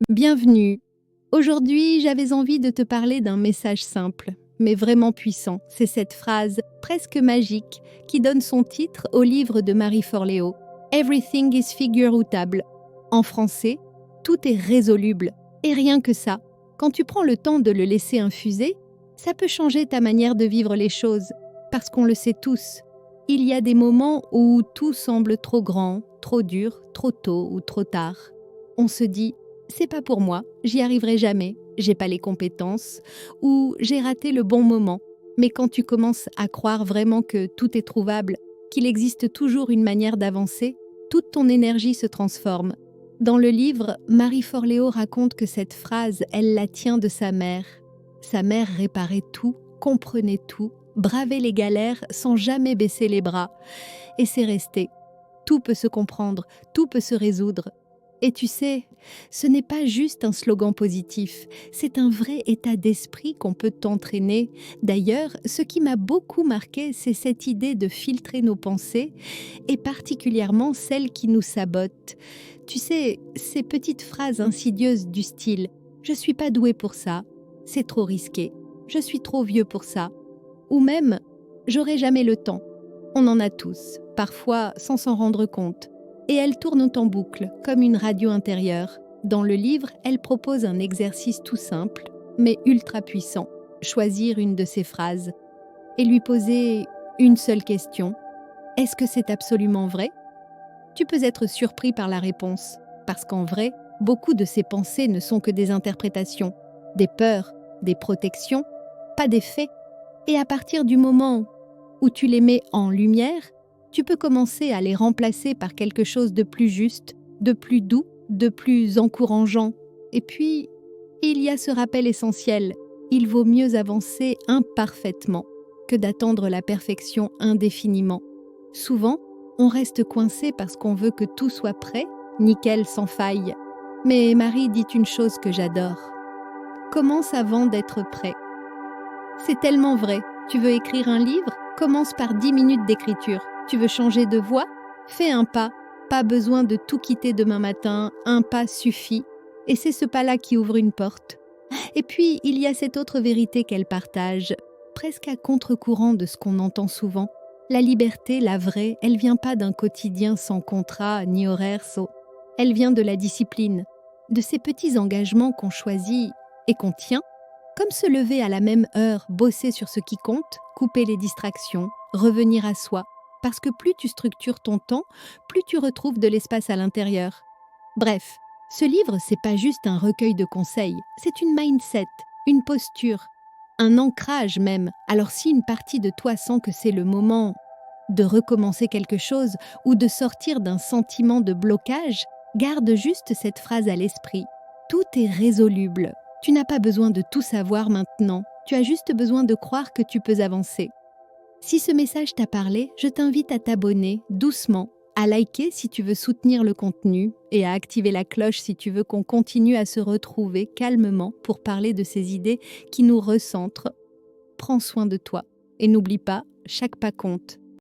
Bienvenue. Aujourd'hui, j'avais envie de te parler d'un message simple, mais vraiment puissant. C'est cette phrase presque magique qui donne son titre au livre de Marie Forleo. Everything is figure-outable. En français, tout est résoluble. Et rien que ça, quand tu prends le temps de le laisser infuser, ça peut changer ta manière de vivre les choses. Parce qu'on le sait tous, il y a des moments où tout semble trop grand, trop dur, trop tôt ou trop tard. On se dit c'est pas pour moi, j'y arriverai jamais, j'ai pas les compétences ou j'ai raté le bon moment. Mais quand tu commences à croire vraiment que tout est trouvable, qu'il existe toujours une manière d'avancer, toute ton énergie se transforme. Dans le livre, Marie Forleo raconte que cette phrase, elle la tient de sa mère. Sa mère réparait tout, comprenait tout, bravait les galères sans jamais baisser les bras. Et c'est resté. Tout peut se comprendre, tout peut se résoudre. Et tu sais, ce n'est pas juste un slogan positif, c'est un vrai état d'esprit qu'on peut t'entraîner. D'ailleurs, ce qui m'a beaucoup marqué, c'est cette idée de filtrer nos pensées, et particulièrement celles qui nous sabotent. Tu sais, ces petites phrases insidieuses du style « Je suis pas doué pour ça »,« C'est trop risqué »,« Je suis trop vieux pour ça », ou même « J'aurai jamais le temps ». On en a tous, parfois sans s'en rendre compte. Et elles tournent en boucle, comme une radio intérieure. Dans le livre, elle propose un exercice tout simple, mais ultra puissant. Choisir une de ces phrases et lui poser une seule question. Est-ce que c'est absolument vrai ? Tu peux être surpris par la réponse, parce qu'en vrai, beaucoup de ces pensées ne sont que des interprétations, des peurs, des protections, pas des faits. Et à partir du moment où tu les mets en lumière, tu peux commencer à les remplacer par quelque chose de plus juste, de plus doux, de plus encourageant. Et puis, il y a ce rappel essentiel. Il vaut mieux avancer imparfaitement que d'attendre la perfection indéfiniment. Souvent, on reste coincé parce qu'on veut que tout soit prêt, nickel sans faille. Mais Marie dit une chose que j'adore. Commence avant d'être prêt. C'est tellement vrai. Tu veux écrire un livre ? Commence par 10 minutes d'écriture. Tu veux changer de voix ? Fais un pas. Pas besoin de tout quitter demain matin. Un pas suffit. Et c'est ce pas-là qui ouvre une porte. Et puis, il y a cette autre vérité qu'elle partage, presque à contre-courant de ce qu'on entend souvent. La liberté, la vraie, elle vient pas d'un quotidien sans contrat ni horaire. Elle vient de la discipline, de ces petits engagements qu'on choisit et qu'on tient. Comme se lever à la même heure, bosser sur ce qui compte, couper les distractions, revenir à soi. Parce que plus tu structures ton temps, plus tu retrouves de l'espace à l'intérieur. Bref, ce livre, c'est pas juste un recueil de conseils, c'est une mindset, une posture, un ancrage même. Alors si une partie de toi sent que c'est le moment de recommencer quelque chose ou de sortir d'un sentiment de blocage, garde juste cette phrase à l'esprit. Tout est résoluble. Tu n'as pas besoin de tout savoir maintenant, tu as juste besoin de croire que tu peux avancer. Si ce message t'a parlé, je t'invite à t'abonner doucement, à liker si tu veux soutenir le contenu et à activer la cloche si tu veux qu'on continue à se retrouver calmement pour parler de ces idées qui nous recentrent. Prends soin de toi et n'oublie pas, chaque pas compte.